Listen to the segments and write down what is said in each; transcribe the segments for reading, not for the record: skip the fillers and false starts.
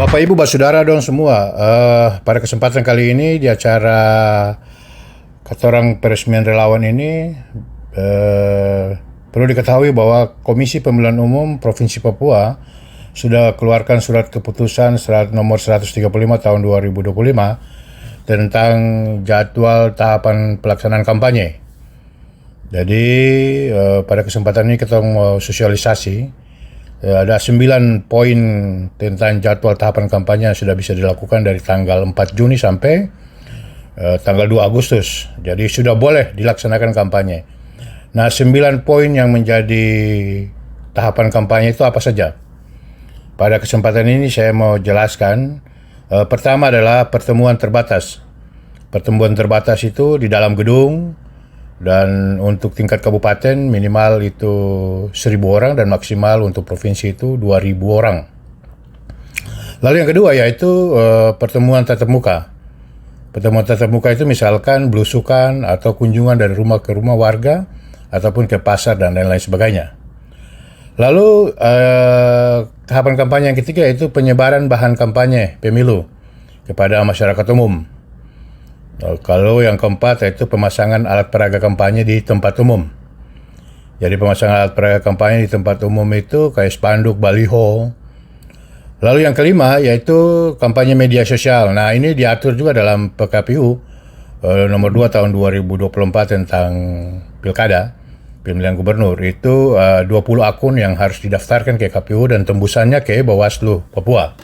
Bapak Ibu Saudara dong semua, pada kesempatan kali ini di acara Katorang Peresmian Relawan ini perlu diketahui bahwa Komisi Pemilihan Umum Provinsi Papua sudah keluarkan surat keputusan nomor 135 tahun 2025 tentang jadwal tahapan pelaksanaan kampanye. Jadi pada kesempatan ini kita mau sosialisasi. Ada 9 poin tentang jadwal tahapan kampanye yang sudah bisa dilakukan dari tanggal 4 Juni sampai tanggal 2 Agustus. Jadi sudah boleh dilaksanakan kampanye. Nah, 9 poin yang menjadi tahapan kampanye itu apa saja? Pada kesempatan ini saya mau jelaskan. Pertama adalah pertemuan terbatas. Pertemuan terbatas itu di dalam gedung, dan untuk tingkat kabupaten minimal itu 1.000 orang dan maksimal untuk provinsi itu 2.000 orang. Lalu yang kedua yaitu pertemuan tatap muka. Pertemuan tatap muka itu misalkan belusukan atau kunjungan dari rumah ke rumah warga ataupun ke pasar dan lain-lain sebagainya. Lalu tahapan kampanye yang ketiga yaitu penyebaran bahan kampanye pemilu kepada masyarakat umum. Kalau yang keempat yaitu pemasangan alat peraga kampanye di tempat umum. Jadi pemasangan alat peraga kampanye di tempat umum itu kayak spanduk, baliho. Lalu yang kelima yaitu kampanye media sosial. Nah, ini diatur juga dalam PKPU nomor 2 tahun 2024 tentang pilkada, pemilihan gubernur. Itu 20 akun yang harus didaftarkan ke KPU dan tembusannya ke Bawaslu Papua.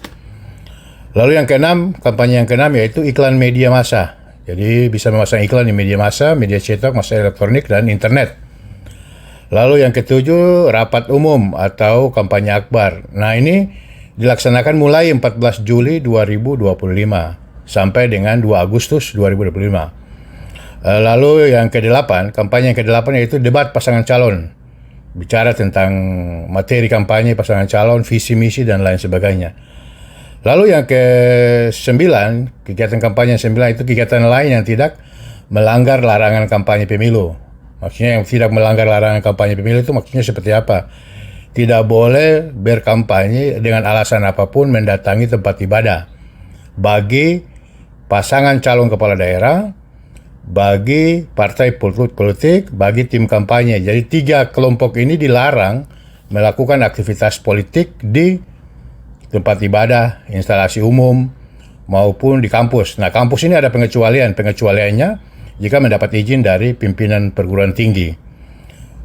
Lalu yang keenam, kampanye yang keenam yaitu iklan media massa. Jadi bisa memasang iklan di media massa, media cetak, massa elektronik, dan internet. Lalu yang ketujuh, rapat umum atau kampanye akbar. Nah, ini dilaksanakan mulai 14 Juli 2025 sampai dengan 2 Agustus 2025. Lalu yang ke-8, kampanye yang ke-8 yaitu debat pasangan calon. Bicara tentang materi kampanye pasangan calon, visi misi, dan lain sebagainya. Lalu yang ke-9, kegiatan kampanye yang 9 itu kegiatan lain yang tidak melanggar larangan kampanye pemilu. Maksudnya yang tidak melanggar larangan kampanye pemilu itu maksudnya seperti apa? Tidak boleh berkampanye dengan alasan apapun mendatangi tempat ibadah. Bagi pasangan calon kepala daerah, bagi partai politik, bagi tim kampanye. Jadi 3 kelompok ini dilarang melakukan aktivitas politik di tempat ibadah, instalasi umum, maupun di kampus. Nah, kampus ini ada pengecualian. Pengecualiannya jika mendapat izin dari pimpinan perguruan tinggi.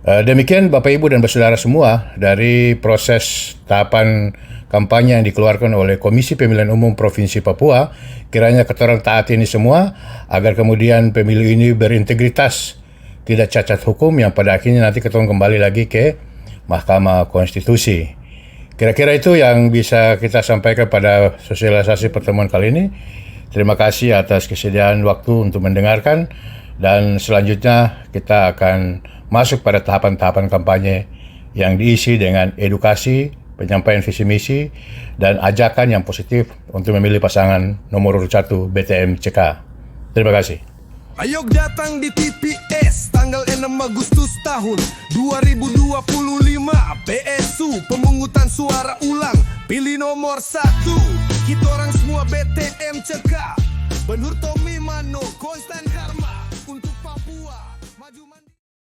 Demikian Bapak Ibu dan Saudara semua dari proses tahapan kampanye yang dikeluarkan oleh Komisi Pemilihan Umum Provinsi Papua. Kiranya ketorang taat ini semua agar kemudian pemilu ini berintegritas, tidak cacat hukum yang pada akhirnya nanti ketorang kembali lagi ke Mahkamah Konstitusi. Kira-kira itu yang bisa kita sampaikan pada sosialisasi pertemuan kali ini. Terima kasih atas kesediaan waktu untuk mendengarkan, dan selanjutnya kita akan masuk pada tahapan-tahapan kampanye yang diisi dengan edukasi, penyampaian visi misi, dan ajakan yang positif untuk memilih pasangan nomor urut 1 BTM CK. Terima kasih. Ayo datang di TPS tanggal 6 Agustus tahun 2025. PSU pemungutan suara ulang, pilih nomor 1. Kita orang semua BTM CK. Benhur Tommy Mano Konstan